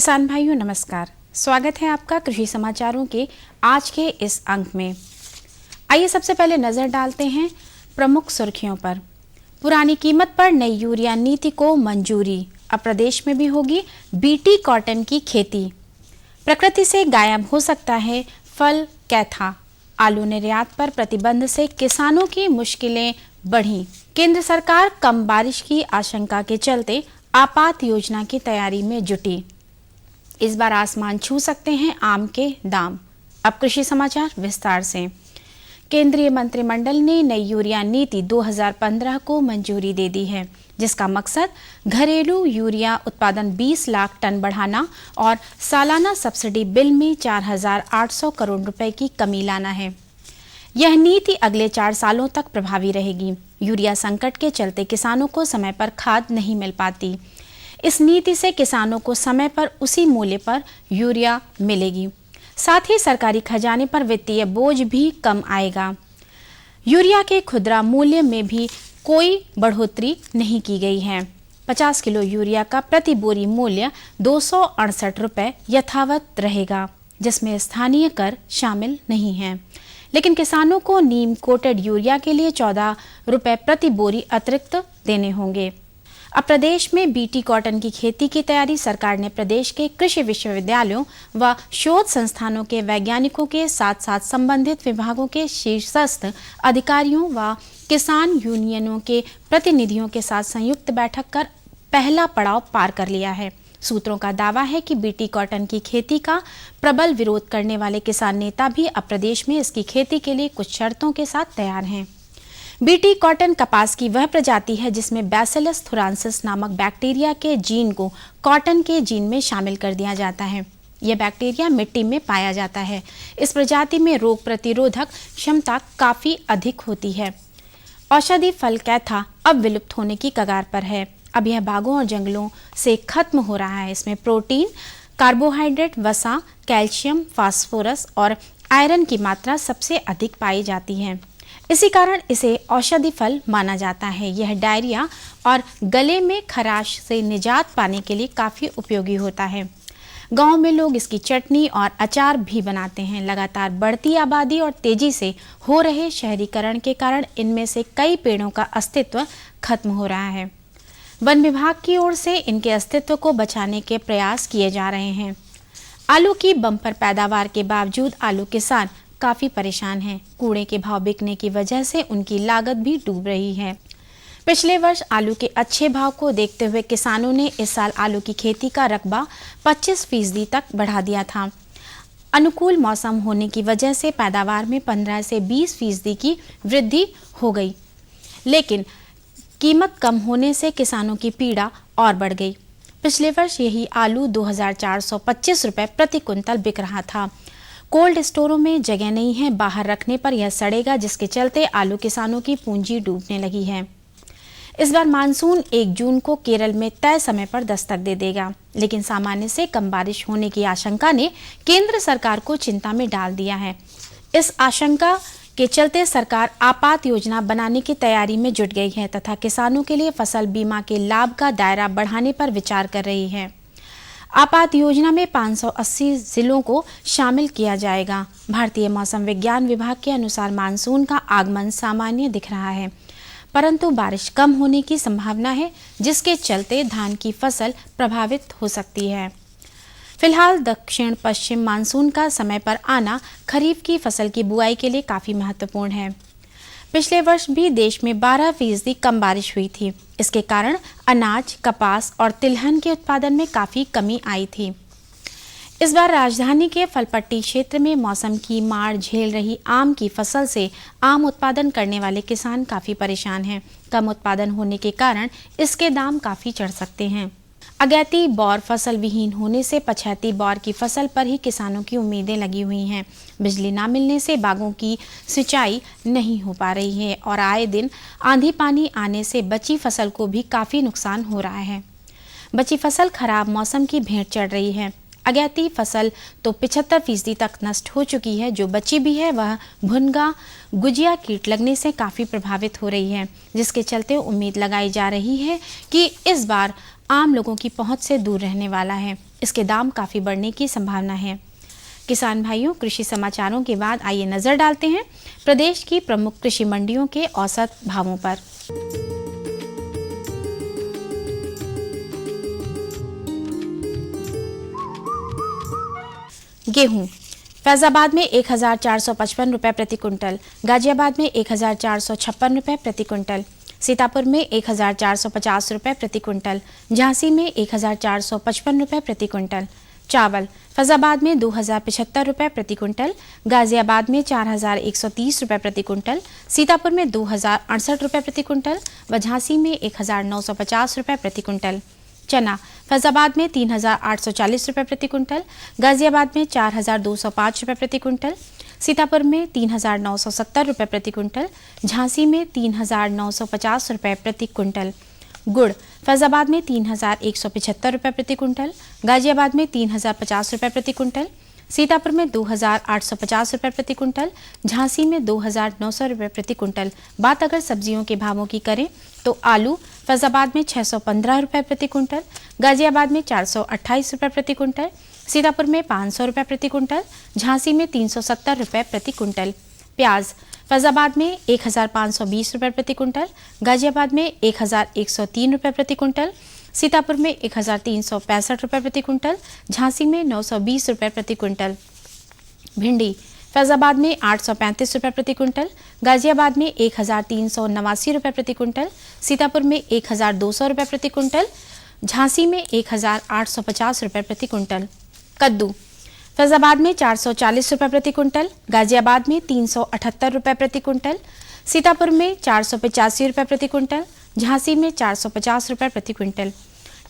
किसान भाइयों नमस्कार, स्वागत है आपका कृषि समाचारों के आज के इस अंक में। आइए सबसे पहले नजर डालते हैं प्रमुख सुर्खियों पर। पुरानी कीमत पर नई यूरिया नीति को मंजूरी, अब प्रदेश में भी होगी बीटी कॉटन की खेती। प्रकृति से गायब हो सकता है फल कैथा, आलू निर्यात पर प्रतिबंध से किसानों की मुश्किलें बढ़ी। केंद्र सरकार कम बारिश की आशंका के चलते आपात योजना की तैयारी में जुटी। इस बार आसमान छू सकते हैं आम के दाम। अब कृषि समाचार विस्तार से। केंद्रीय मंत्रिमंडल ने नई यूरिया नीति 2015 को मंजूरी दे दी है, जिसका मकसद घरेलू यूरिया उत्पादन 20 लाख टन बढ़ाना और सालाना सब्सिडी बिल में 4,800 करोड़ रुपए की कमी लाना है। यह नीति अगले 4 सालों तक प्रभावी रहेगी। यूरिया संकट के चलते किसानों को समय पर खाद नहीं मिल पाती। इस नीति से किसानों को समय पर उसी मूल्य पर यूरिया मिलेगी। साथ ही सरकारी खजाने पर वित्तीय बोझ भी कम आएगा। यूरिया के खुदरा मूल्य में भी कोई बढ़ोतरी नहीं की गई है। 50 किलो यूरिया का प्रति बोरी मूल्य 268 रुपए यथावत रहेगा, जिसमें स्थानीय कर शामिल नहीं है। लेकिन किसानों को नीम कोटेड यूरिया के लिए 14 रुपए प्रति बोरी अतिरिक्त देने होंगे। अब प्रदेश में बीटी कॉटन की खेती की तैयारी सरकार ने प्रदेश के कृषि विश्वविद्यालयों व शोध संस्थानों के वैज्ञानिकों के साथ साथ संबंधित विभागों के शीर्षस्थ अधिकारियों व किसान यूनियनों के प्रतिनिधियों के साथ संयुक्त बैठक कर पहला पड़ाव पार कर लिया है। सूत्रों का दावा है कि बीटी कॉटन की खेती का प्रबल विरोध करने वाले किसान नेता भी अब प्रदेश में इसकी खेती के लिए कुछ शर्तों के साथ तैयार हैं। बीटी कॉटन कपास की वह प्रजाति है जिसमें बैसिलस थुरांसिस नामक बैक्टीरिया के जीन को कॉटन के जीन में शामिल कर दिया जाता है। यह बैक्टीरिया मिट्टी में पाया जाता है। इस प्रजाति में रोग प्रतिरोधक क्षमता काफी अधिक होती है। औषधि फल कैथा अब विलुप्त होने की कगार पर है। अब यह बागों और जंगलों से खत्म हो रहा है। इसमें प्रोटीन, कार्बोहाइड्रेट, वसा, कैल्शियम, फास्फोरस और आयरन की मात्रा सबसे अधिक पाई जाती है। इसी कारण इसे औषधि फल माना जाता है। यह डायरिया और गले में खराश से निजात पाने के लिए काफी उपयोगी होता है। गांव में लोग इसकी चटनी और अचार भी बनाते हैं। लगातार बढ़ती आबादी और तेजी से हो रहे शहरीकरण के कारण इनमें से कई पेड़ों का अस्तित्व खत्म हो रहा है। वन विभाग की ओर से इनके अस्तित्व को बचाने के प्रयास किए जा रहे हैं। आलू की बम्पर पैदावार के बावजूद आलू किसान काफी परेशान हैं। कूड़े के भाव बिकने की वजह से उनकी लागत भी डूब रही है। पिछले वर्ष आलू के अच्छे भाव को देखते हुए किसानों ने इस साल आलू की खेती का रकबा 25% तक बढ़ा दिया था। अनुकूल मौसम होने की वजह से पैदावार में 15 से 20% की वृद्धि हो गई, लेकिन कीमत कम होने से किसानों की पीड़ा और बढ़ गई। पिछले वर्ष यही आलू 2,425 रुपए प्रति कुंतल बिक रहा था। कोल्ड स्टोरों में जगह नहीं है, बाहर रखने पर यह सड़ेगा, जिसके चलते आलू किसानों की पूंजी डूबने लगी है। इस बार मानसून 1 जून को केरल में तय समय पर दस्तक दे देगा, लेकिन सामान्य से कम बारिश होने की आशंका ने केंद्र सरकार को चिंता में डाल दिया है। इस आशंका के चलते सरकार आपात योजना बनाने की तैयारी में जुट गई है तथा किसानों के लिए फसल बीमा के लाभ का दायरा बढ़ाने पर विचार कर रही है। आपात योजना में 580 जिलों को शामिल किया जाएगा। भारतीय मौसम विज्ञान विभाग के अनुसार मानसून का आगमन सामान्य दिख रहा है, परंतु बारिश कम होने की संभावना है, जिसके चलते धान की फसल प्रभावित हो सकती है। फिलहाल दक्षिण पश्चिम मानसून का समय पर आना खरीफ की फसल की बुआई के लिए काफी महत्वपूर्ण है। पिछले वर्ष भी देश में 12% कम बारिश हुई थी। इसके कारण अनाज, कपास और तिलहन के उत्पादन में काफी कमी आई थी। इस बार राजधानी के फलपट्टी क्षेत्र में मौसम की मार झेल रही आम की फसल से आम उत्पादन करने वाले किसान काफी परेशान हैं। कम उत्पादन होने के कारण इसके दाम काफी चढ़ सकते हैं। अगैती बौर फसल विहीन होने से पछैती बौर की फसल पर ही किसानों की उम्मीदें लगी हुई हैं। बिजली ना मिलने से बागों की सिंचाई नहीं हो पा रही है और आए दिन आंधी पानी आने से बची फसल को भी काफी नुकसान हो रहा है। बची फसल खराब मौसम की भेंट चढ़ रही है। अगैती फसल तो 75% तक नष्ट हो चुकी है। जो बची भी है वह भुनगा गुजिया कीट लगने से काफी प्रभावित हो रही है, जिसके चलते उम्मीद लगाई जा रही है कि इस बार आम लोगों की पहुंच से दूर रहने वाला है। इसके दाम काफ़ी बढ़ने की संभावना है। किसान भाइयों, कृषि समाचारों के बाद आइए नजर डालते हैं प्रदेश की प्रमुख कृषि मंडियों के औसत भावों पर। गेहूं फैजाबाद में 1455 रुपए प्रति क्विंटल, गाजियाबाद में 1456 रुपए प्रति क्विंटल, सीतापुर में 1450 रुपए प्रति क्विंटल, झांसी में 1455 रुपए प्रति क्विंटल। चावल फैजाबाद में 2075 रुपए प्रति क्विंटल, गाजियाबाद में 4130 रुपए प्रति क्विंटल, सीतापुर में 2068 रुपए प्रति क्विंटल व झांसी में 1950 रुपए प्रति क्विंटल। चना फैजाबाद में 3840 रुपए प्रति क्विंटल, गाजियाबाद में 4205 रुपए प्रति क्विंटल, सीतापुर में 3970 रुपए प्रति क्विंटल, झांसी में 3950 रुपए प्रति क्विंटल। गुड़ फैजाबाद में 3175 रुपए प्रति क्विंटल, गाजियाबाद में 3050 रुपए प्रति क्विंटल, सीतापुर में 2850 रुपए प्रति क्विंटल, झांसी में 2900 रुपए प्रति क्विंटल। बात अगर सब्जियों के भावों की करें तो आलू फैजाबाद में 615 रुपए प्रति क्विंटल, गाजियाबाद में 428 रुपए प्रति क्विंटल, सीतापुर में 500 रुपए प्रति क्विंटल, झांसी में 370 रुपए प्रति क्विंटल। प्याज फैजाबाद में 1520 रुपए प्रति क्विंटल, गाजियाबाद में 1103 रुपए प्रति क्विंटल, सीतापुर में 1365 रुपए प्रति क्विंटल, झांसी में 920 रुपए प्रति क्विंटल। भिंडी फैजाबाद में 835 रुपए प्रति क्विंटल, गाजियाबाद में 1389 रुपए प्रति क्विंटल, सीतापुर में 1200 रुपए प्रति क्विंटल, झांसी में 1850 रुपए प्रति क्विंटल। कद्दू फैजाबाद में 440 रुपए प्रति क्विंटल, गाजियाबाद में 378 रुपए प्रति क्विंटल, सीतापुर में 485 रुपए प्रति क्विंटल, झांसी में 450 रुपए प्रति क्विंटल।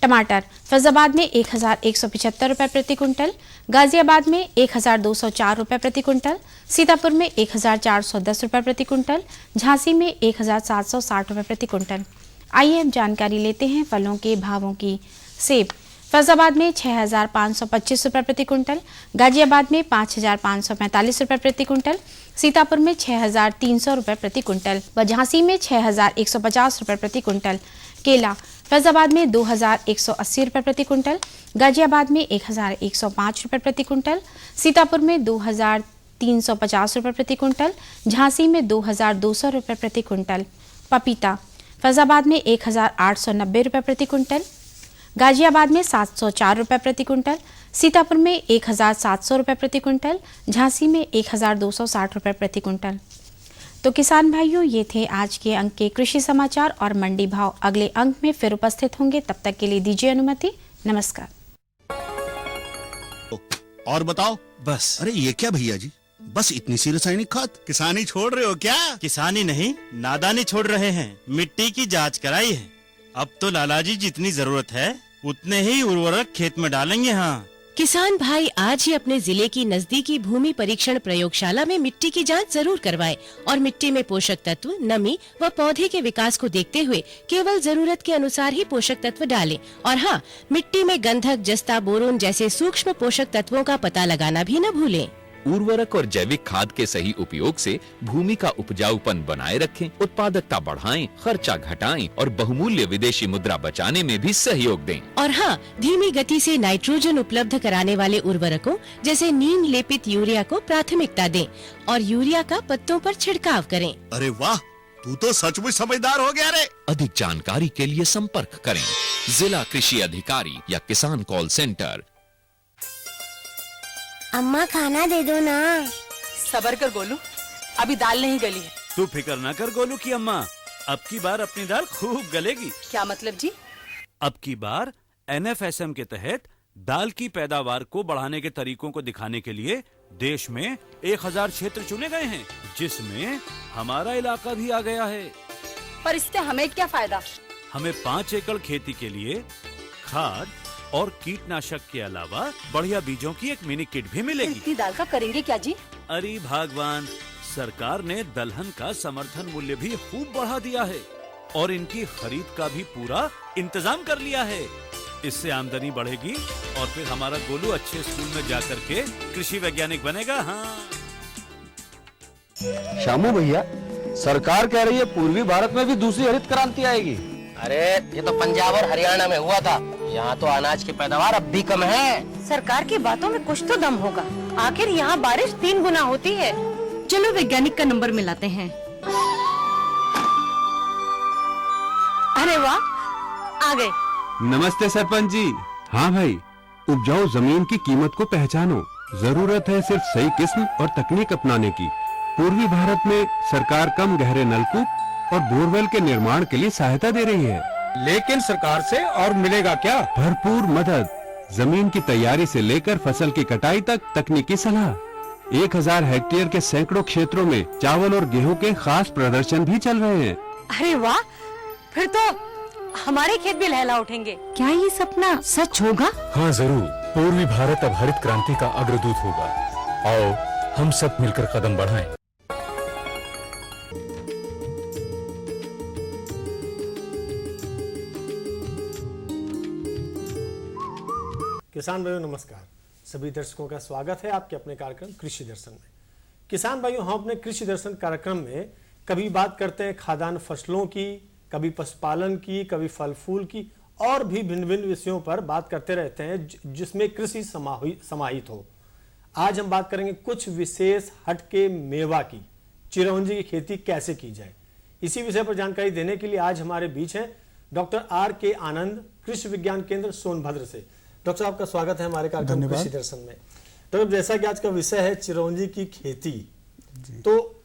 टमाटर फैजाबाद में 1175 रुपए प्रति क्विंटल, गाजियाबाद में 1204 रुपए प्रति क्विंटल, सीतापुर में 1410 रुपए प्रति क्विंटल, झांसी में 1760 रुपए प्रति क्विंटल। आइए अब जानकारी लेते हैं फलों के भावों की। सेब फैजाबाद में 6525 रुपए प्रति क्विंटल, गाजियाबाद में 5545 रुपए प्रति क्विंटल, सीतापुर में 6300 रुपए प्रति क्विंटल व झांसी में 6150 रुपए प्रति क्विंटल। केला फैजाबाद में 2180 रुपए प्रति क्विंटल, गाजियाबाद में 1105 रुपए प्रति क्विंटल, सीतापुर में 2350 रुपए प्रति क्विंटल, झांसी में 2200 रुपए प्रति क्विंटल। पपीता फैजाबाद में 1890 रुपए प्रति क्विंटल, गाजियाबाद में 704 रुपए प्रति क्विंटल, सीतापुर में 1700 रुपए प्रति क्विंटल, झांसी में 1260 रुपए प्रति क्विंटल। तो किसान भाइयों, ये थे आज के अंक के कृषि समाचार और मंडी भाव। अगले अंक में फिर उपस्थित होंगे, तब तक के लिए दीजिए अनुमति। नमस्कार। और बताओ। बस। अरे ये क्या भैया जी, बस इतनी सी रासायनिक खाद? किसानी छोड़ रहे हो क्या? किसानी नहीं, नादानी छोड़ रहे हैं। मिट्टी की जांच कराई है। अब तो लालाजी जितनी जरूरत है उतने ही उर्वरक खेत में डालेंगे। हाँ किसान भाई आज ही अपने जिले की नजदीकी भूमि परीक्षण प्रयोगशाला में मिट्टी की जांच जरूर करवाएं और मिट्टी में पोषक तत्व, नमी व पौधे के विकास को देखते हुए केवल जरूरत के अनुसार ही पोषक तत्व डालें। और हाँ, मिट्टी में गंधक, जस्ता, बोरोन जैसे सूक्ष्म पोषक तत्वों का पता लगाना भी न भूलें। उर्वरक और जैविक खाद के सही उपयोग से भूमि का उपजाऊपन बनाए रखें, उत्पादकता बढ़ाएं, खर्चा घटाएं और बहुमूल्य विदेशी मुद्रा बचाने में भी सहयोग दें। और हाँ, धीमी गति से नाइट्रोजन उपलब्ध कराने वाले उर्वरकों जैसे नीम लेपित यूरिया को प्राथमिकता दें और यूरिया का पत्तों पर छिड़काव करें। अरे वाह, तू तो सचमुच समझदार हो गया रे। अधिक जानकारी के लिए संपर्क करें जिला कृषि अधिकारी या किसान कॉल सेंटर। अम्मा खाना दे दो ना। सबर कर गोलू, अभी दाल नहीं गली है। तू फिक्र ना कर गोलू की अम्मा, अब की बार अपनी दाल खूब गलेगी। क्या मतलब जी? अब की बार NFSM के तहत दाल की पैदावार को बढ़ाने के तरीकों को दिखाने के लिए देश में 1000 क्षेत्र चुने गए हैं, जिसमें हमारा इलाका भी आ गया है। पर इससे हमें क्या फायदा? हमें 5 एकड़ खेती के लिए खाद और कीटनाशक के अलावा बढ़िया बीजों की एक मिनी किट भी मिलेगी। इतनी दाल का करेंगे क्या जी? अरे भगवान, सरकार ने दलहन का समर्थन मूल्य भी खूब बढ़ा दिया है और इनकी खरीद का भी पूरा इंतजाम कर लिया है। इससे आमदनी बढ़ेगी और फिर हमारा गोलू अच्छे स्कूल में जाकर के कृषि वैज्ञानिक बनेगा। हाँ शामू भैया, सरकार कह रही है पूर्वी भारत में भी दूसरी हरित क्रांति आएगी। अरे ये तो पंजाब और हरियाणा में हुआ था, यहाँ तो अनाज की पैदावार अब भी कम है। सरकार की बातों में कुछ तो दम होगा। आखिर यहाँ बारिश 3 गुना होती है। चलो वैज्ञानिक का नंबर मिलाते हैं। अरे वाह, आ गए। नमस्ते सरपंच जी। हाँ भाई, उपजाऊ जमीन की कीमत को पहचानो। जरूरत है सिर्फ सही किस्म और तकनीक अपनाने की। पूर्वी भारत में सरकार कम गहरे नलकूप और बोरवेल के निर्माण के लिए सहायता दे रही है। लेकिन सरकार से और मिलेगा क्या? भरपूर मदद, जमीन की तैयारी से लेकर फसल की कटाई तक तकनीकी सलाह। 1000 हेक्टेयर के सैकड़ों क्षेत्रों में चावल और गेहूं के खास प्रदर्शन भी चल रहे हैं। अरे वाह, फिर तो हमारे खेत भी लहला उठेंगे। क्या ये सपना सच होगा? हाँ जरूर, पूर्वी भारत अब हरित क्रांति का अग्रदूत होगा। आओ हम सब मिलकर कदम बढ़ाएं। किसान भाइयों नमस्कार। सभी दर्शकों का स्वागत है आपके अपने कार्यक्रम कृषि दर्शन में। किसान भाइयों, हम अपने कृषि दर्शन कार्यक्रम में कभी बात करते हैं खाद्यान्न फसलों की, कभी पशुपालन की, कभी फल फूल की और भी भिन्न भिन्न विषयों पर बात करते रहते हैं जिसमें कृषि समाहित हो। आज हम बात करेंगे कुछ विशेष हटके मेवा की, चिरौंजी की खेती कैसे की जाए। इसी विषय पर जानकारी देने के लिए आज हमारे बीच हैं डॉक्टर R.K. आनंद, कृषि विज्ञान केंद्र सोनभद्र से। डॉक्टर साहब, आपका स्वागत है हमारे कार्यक्रम कृषि दर्शन में। डॉक्टर, जैसा कि आज का विषय है चिरौंजी की खेती, तो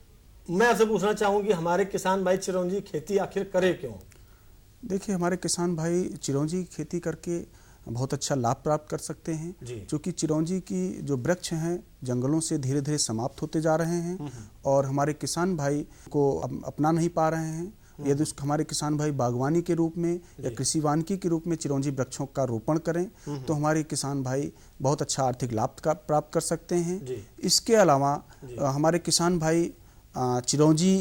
मैं आपसे पूछना चाहूंगी हमारे किसान भाई चिरौंजी की खेती आखिर करे क्यों? देखिए, हमारे किसान भाई चिरौंजी की खेती करके बहुत अच्छा लाभ प्राप्त कर सकते हैं, क्योंकि चिरौंजी की जो वृक्ष हैं जंगलों से धीरे धीरे समाप्त होते जा रहे हैं और हमारे किसान भाई को अपना नहीं पा रहे हैं। यदि हमारे किसान भाई बागवानी के रूप में या कृषि वानिकी के रूप में चिरौंजी वृक्षों का रोपण करें तो हमारे किसान भाई बहुत अच्छा आर्थिक लाभ प्राप्त कर सकते हैं। इसके अलावा हमारे किसान भाई चिरौंजी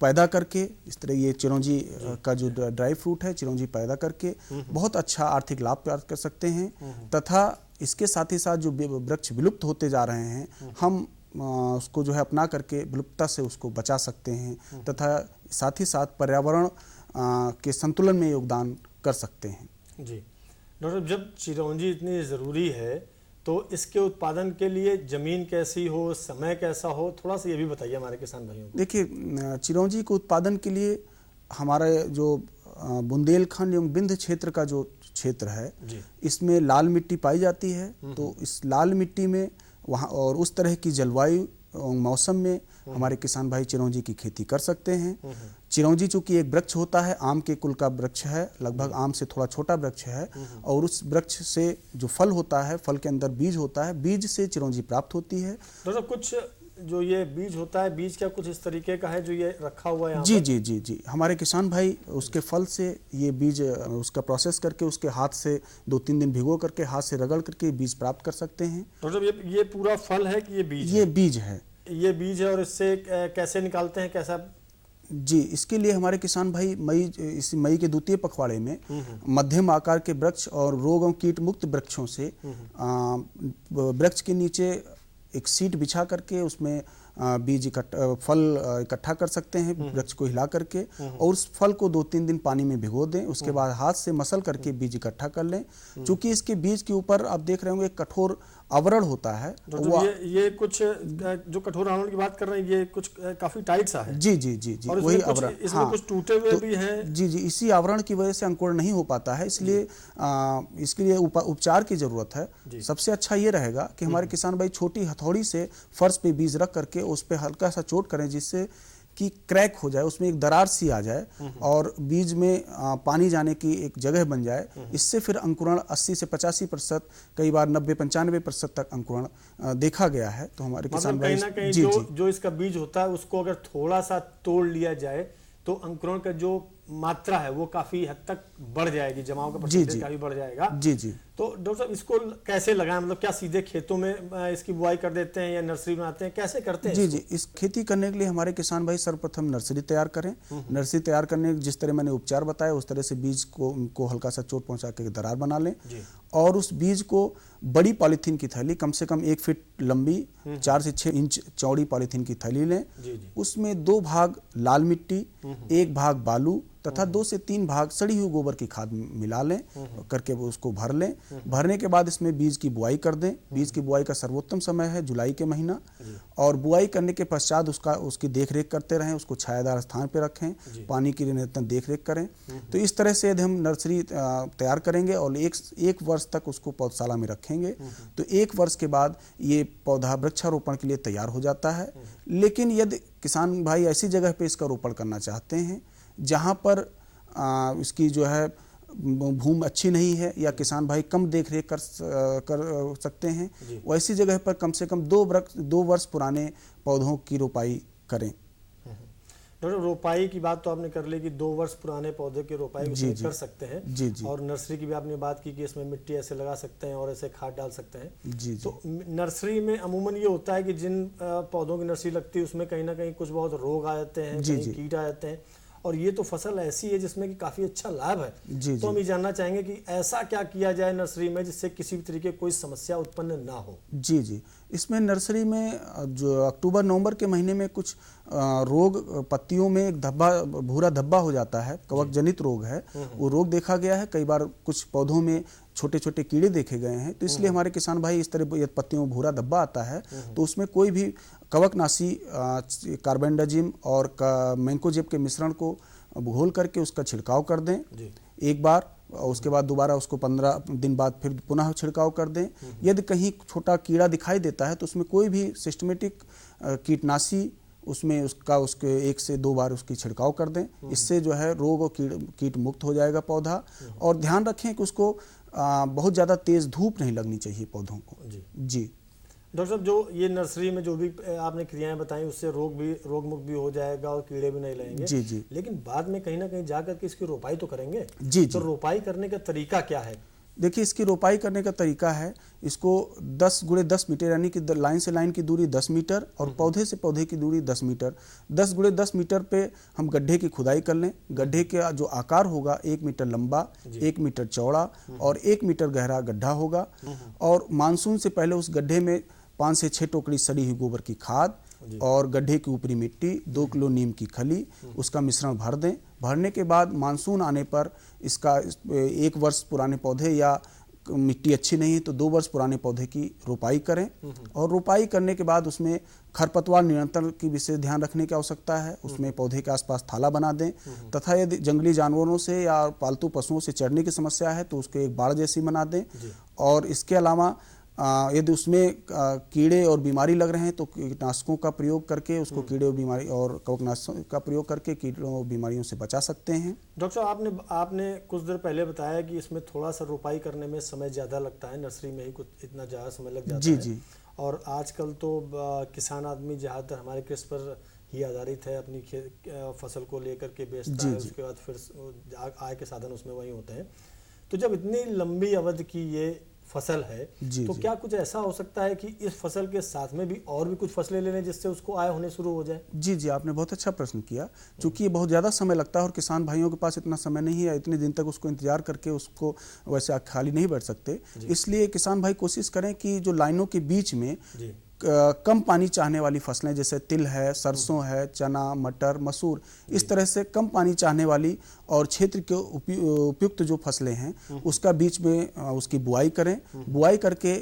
पैदा करके, इस तरह ये चिरौंजी का जो ड्राई फ्रूट है चिरौंजी पैदा करके बहुत अच्छा आर्थिक लाभ प्राप्त कर सकते हैं, तथा इसके साथ ही साथ जो वृक्ष विलुप्त होते जा रहे हैं हम उसको जो है अपना करके विलुप्तता से उसको बचा सकते हैं, तथा साथ ही साथ पर्यावरण के संतुलन में योगदान कर सकते हैं। जी डॉक्टर, जब चिरौंजी इतनी ज़रूरी है तो इसके उत्पादन के लिए जमीन कैसी हो, समय कैसा हो, थोड़ा सा ये भी बताइए हमारे किसान भाइयों को। देखिए, चिरौंजी के उत्पादन के लिए हमारा जो बुंदेलखंड एवं विंध्य क्षेत्र का जो क्षेत्र है इसमें लाल मिट्टी पाई जाती है। तो इस लाल मिट्टी में वहाँ और उस तरह की जलवायु मौसम में हमारे किसान भाई चिरौंजी की खेती कर सकते हैं। चिरौंजी चूंकि एक वृक्ष होता है, आम के कुल का वृक्ष है, लगभग आम से थोड़ा छोटा वृक्ष है, और उस वृक्ष से जो फल होता है, फल के अंदर बीज होता है, बीज से चिरौंजी प्राप्त होती है। तो कुछ जो ये बीज होता है, बीज क्या कुछ इस तरीके का है जो ये रखा हुआ है यहाँ जी जी जी जी हमारे किसान भाई उसके फल से ये बीज उसका प्रोसेस करके उसके हाथ से 2-3 दिन भिगो करके हाथ से रगड़ करके बीज प्राप्त कर सकते हैं। तो ये पूरा फल है कि ये बीज? ये बीज है। ये बीज है और इससे कैसे निकालते हैं, कैसा? जी, इसके लिए हमारे किसान भाई मई के द्वितीय पखवाड़े में मध्यम आकार के वृक्ष और रोग और कीट मुक्त वृक्षों से वृक्ष के नीचे एक सीट बिछा करके उसमें बीज फल इकट्ठा कर सकते हैं, वृक्ष को हिला करके, और उस फल को 2-3 दिन पानी में भिगो दें। उसके बाद हाथ से मसल करके बीज इकट्ठा कर लें। चूंकि इसके बीज के ऊपर आप देख रहे होंगे एक कठोर आवरण होता है। तो ये कुछ जो कठोर आवरण की बात कर रहे हैं ये कुछ काफी टाइट सा है। जी जी जी जी और वही आवरण, इसमें कुछ टूटे हुए भी हैं। जी जी इसी आवरण की वजह से अंकुरण नहीं हो पाता है, इसलिए इसके लिए उपचार की जरूरत है। सबसे अच्छा ये रहेगा कि हमारे किसान भाई छोटी हथौड़ी से फर्श पे बीज रख करके उस पे हल्का सा चोट करें जिससे कि क्रैक हो जाए, उसमें एक दरार सी आ जाए और बीज में पानी जाने की एक जगह बन जाए। इससे फिर अंकुरण 80 से 85%, कई बार 90-95% तक अंकुरण देखा गया है। तो हमारे किसान भाई कहीं ना कहीं जो इसका बीज होता है उसको अगर थोड़ा सा तोड़ लिया जाए तो अंकुरण का जो मात्रा है वो काफी हद तक बढ़ जाएगी, जमाव का परसेंटेज काफी बढ़ जाएगा। जी जी तो डॉक्टर साहब इसको कैसे लगाएं, मतलब क्या सीधे खेतों में इसकी बुआई कर देते हैं या नर्सरी बनाते हैं, कैसे करते हैं? जी जी, इस खेती करने के लिए हमारे किसान भाई सर्वप्रथम नर्सरी तैयार करें। नर्सरी तैयार करने जिस तरह मैंने उपचार बताया उस तरह से बीज को हल्का सा चोट पहुंचा के दरार बना लें और उस बीज को बड़ी पॉलीथीन की थैली, कम से कम 1 फीट लंबी 4 से 6 इंच चौड़ी पॉलीथीन की थैली लें। उसमें 2 भाग लाल मिट्टी, 1 भाग बालू तथा 2 से 3 भाग सड़ी हुई गोबर की खाद मिला लें करके उसको भर लें। भरने के बाद इसमें बीज की बुआई कर दें। बीज की बुआई का सर्वोत्तम समय है जुलाई के महीना, और बुआई करने के पश्चात उसकी देखरेख करते रहें, उसको छायादार स्थान पर रखें, पानी की निरंतर देखरेख करें। तो इस तरह से यदि हम नर्सरी तैयार करेंगे और एक वर्ष तक उसको पौधशाला में रखेंगे तो 1 वर्ष के बाद ये पौधा वृक्षारोपण के लिए तैयार हो जाता है। लेकिन यदि किसान भाई ऐसी जगह पे इसका रोपण करना चाहते हैं जहाँ पर इसकी जो है भूमि अच्छी नहीं है या किसान भाई कम देखरेख कर सकते हैं, वैसी जगह पर कम से कम 2 वर्ष पुराने पौधों की रोपाई करें। डॉक्टर, रोपाई की बात तो आपने कर ली कि 2 वर्ष पुराने पौधे की रोपाई उसमें कर सकते हैं। जी जी। और नर्सरी की भी आपने बात की कि इसमें मिट्टी ऐसे लगा सकते हैं और ऐसे खाद डाल सकते हैं। जी जी। तो नर्सरी में अमूमन ये होता है कि जिन पौधों की नर्सरी लगती है उसमें कहीं ना कहीं कुछ बहुत रोग आ जाते हैं, कहीं कीट आ जाते हैं, और ये तो फसल ऐसी है जिसमें कि काफी अच्छा लाभ है। तो हम ये जानना चाहेंगे कि ऐसा क्या किया जाए नर्सरी में जिससे किसी भी तरीके कोई समस्या उत्पन्न ना हो? जी जी, इसमें नर्सरी में जो अक्टूबर नवंबर के महीने में कुछ रोग, पत्तियों में एक धब्बा, भूरा धब्बा हो जाता है, कवक जनित रोग है, वो रोग देखा गया है। कई बार कुछ पौधों में छोटे छोटे कीड़े देखे गए हैं, तो इसलिए हमारे किसान भाई इस तरह पत्तियों में भूरा धब्बा आता है तो उसमें कोई भी कवकनाशी कार्बेंडाजिम और मैंकोजेब के मिश्रण को घोल करके उसका छिड़काव कर दें एक बार, उसके बाद दोबारा उसको 15 दिन बाद फिर पुनः छिड़काव कर दें। यदि कहीं छोटा कीड़ा दिखाई देता है तो उसमें कोई भी सिस्टमेटिक कीटनाशी उसमें उसके 1 से 2 बार उसकी छिड़काव कर दें। इससे जो है रोग और कीट मुक्त हो जाएगा पौधा। और ध्यान रखें कि उसको बहुत ज़्यादा तेज धूप नहीं लगनी चाहिए पौधों को। जी डॉक्टर साहब, जो ये नर्सरी में जो भी आपने क्रियाएं बताई उससे रोग मुक्त भी हो जाएगा और कीड़े भी नहीं लगेंगे। जी जी। लेकिन बाद में कहीं ना कहीं जाकर के इसकी रोपाई तो करेंगे। जी। तो रोपाई करने का तरीका क्या है? देखिए, इसकी रोपाई करने का तरीका है, इसको 10 × 10 मीटर यानी कि लाइन से लाइन की दूरी 10 मीटर और पौधे से पौधे की दूरी 10 मीटर, 10 × 10 मीटर पे हम गड्ढे की खुदाई कर लें। गड्ढे का जो आकार होगा 1 मीटर लंबा, 1 मीटर चौड़ा और 1 मीटर गहरा गड्ढा होगा। और मानसून से पहले उस गड्ढे में 5 से 6 टोकरी सड़ी हुई गोबर की खाद और गड्ढे की ऊपरी मिट्टी, 2 किलो नीम की खली, उसका मिश्रण भर दें। भरने के बाद मानसून आने पर इसका 1 वर्ष पुराने पौधे या मिट्टी अच्छी नहीं है तो 2 वर्ष पुराने पौधे की रोपाई करें। और रोपाई करने के बाद उसमें खरपतवार नियंत्रण की विशेष ध्यान रखने की आवश्यकता है। उसमें पौधे के आसपास थाला बना दें तथा यदि जंगली जानवरों से या पालतू पशुओं से चढ़ने की समस्या है तो उसको एक बाड़ जैसी बना दें। और इसके अलावा यदि उसमें कीड़े और बीमारी लग रहे हैं तो कीटनाशकों का प्रयोग करके उसको कीड़े और बीमारी और कवकनाशकों का प्रयोग करके कीड़ों और बीमारियों से बचा सकते हैं। डॉक्टर साहब, आपने कुछ देर पहले बताया कि इसमें थोड़ा सा रोपाई करने में समय ज़्यादा लगता है, नर्सरी में ही कुछ इतना ज़्यादा समय लग जाता है। जी। और आजकल तो किसान आदमी ज़्यादातर हमारे कृषि पर ही आधारित है, अपनी फसल को लेकर के बेचता है, उसके बाद फिर आय के साधन उसमें वही होते हैं। तो जब इतनी लंबी अवधि की ये फसल है तो क्या कुछ ऐसा हो सकता है कि इस फसल के साथ में भी और भी कुछ फसलें ले लें जिससे उसको आय होने शुरू हो जाए? जी, आपने बहुत अच्छा प्रश्न किया। चूंकि ये बहुत ज़्यादा समय लगता है और किसान भाइयों के पास इतना समय नहीं है, इतने दिन तक उसको इंतजार करके उसको वैसे खाली नहीं बैठ सकते। इसलिए किसान भाई कोशिश करें कि जो लाइनों के बीच में कम पानी चाहने वाली फसलें जैसे तिल है, सरसों है, चना, मटर, मसूर, इस तरह से कम पानी चाहने वाली और क्षेत्र के उपयुक्त जो फसलें हैं उसका बीच में उसकी बुआई करें। बुआई करके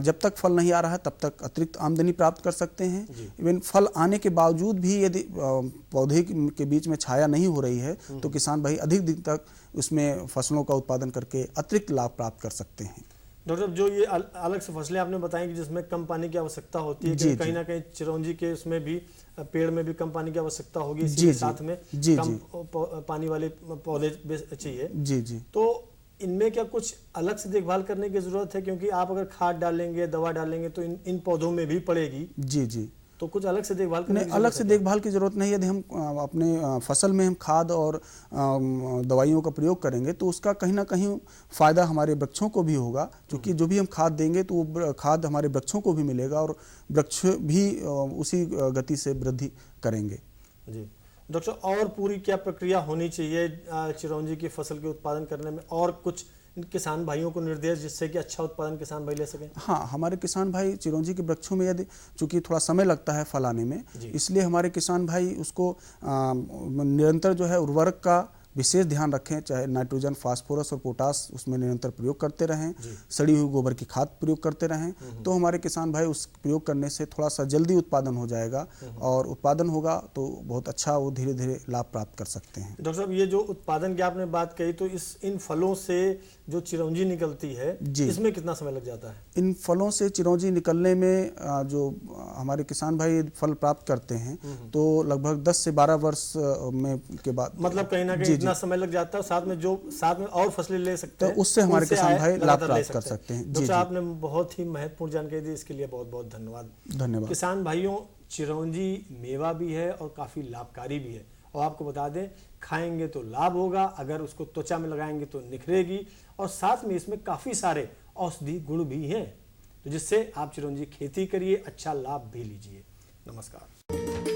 जब तक फल नहीं आ रहा तब तक अतिरिक्त आमदनी प्राप्त कर सकते हैं। इवन फल आने के बावजूद भी यदि पौधे के बीच में छाया नहीं हो रही है तो किसान भाई अधिक दिन तक उसमें फसलों का उत्पादन करके अतिरिक्त लाभ प्राप्त कर सकते हैं। डॉक्टर, जो ये अलग से फसलें आपने बताई कि जिसमें कम पानी की आवश्यकता होती है, कहीं ना कहीं चिरौंजी के उसमें भी पेड़ में भी कम पानी की आवश्यकता होगी, इसी साथ में कम पानी वाले पौधे चाहिए। जी। तो इनमें क्या कुछ अलग से देखभाल करने की जरूरत है? क्योंकि आप अगर खाद डालेंगे, दवा डालेंगे तो इन पौधों में भी पड़ेगी। जी। तो कुछ अलग से देखभाल करने नहीं, अलग से देखभाल की जरूरत नहीं। यदि हम अपने फसल में हम खाद और दवाइयों का प्रयोग करेंगे तो उसका कहीं ना कहीं फायदा हमारे वृक्षों को भी होगा, क्योंकि जो भी हम खाद देंगे तो वो खाद हमारे वृक्षों को भी मिलेगा और वृक्ष भी उसी गति से वृद्धि करेंगे। जी डॉक्टर, और पूरी क्या प्रक्रिया होनी चाहिए चिरौंजी की फसल के उत्पादन करने में, और कुछ किसान भाइयों को निर्देश जिससे कि अच्छा उत्पादन किसान भाई ले सकें? हाँ, हमारे किसान भाई चिरौंजी के वृक्षों में यदि चूंकि थोड़ा समय लगता है फल आने में, इसलिए हमारे किसान भाई उसको निरंतर जो है उर्वरक का विशेष ध्यान रखें, चाहे नाइट्रोजन, फास्फोरस और पोटास उसमें निरंतर प्रयोग करते रहें, सड़ी हुई गोबर की खाद प्रयोग करते रहें, तो हमारे किसान भाई उस प्रयोग करने से थोड़ा सा जल्दी उत्पादन हो जाएगा और उत्पादन होगा तो बहुत अच्छा वो धीरे धीरे लाभ प्राप्त कर सकते हैं। डॉक्टर साहब, ये जो उत्पादन की आपने बात कही, तो इन फलों से जो चिरौंजी निकलती है इसमें कितना समय लग जाता है? इन फलों से चिरौंजी निकलने में जो हमारे किसान भाई फल प्राप्त करते हैं तो लगभग 10 से 12 वर्ष में के बाद, मतलब कहीं ना कहीं इतना समय लग जाता है, साथ में और फसलें ले सकते हैं, तो उससे हमारे किसान भाई लाभ प्राप्त कर सकते हैं। डॉक्टर आपने बहुत ही महत्वपूर्ण जानकारी दी, इसके लिए बहुत बहुत धन्यवाद। किसान भाइयों, चिरौंजी मेवा भी है और काफी लाभकारी भी है, और आपको बता दें खाएंगे तो लाभ होगा, अगर उसको त्वचा में लगाएंगे तो निखरेगी, और साथ में इसमें काफी सारे औषधि गुण भी हैं, तो जिससे आप चिरौंजी खेती करिए, अच्छा लाभ भी लीजिए। नमस्कार।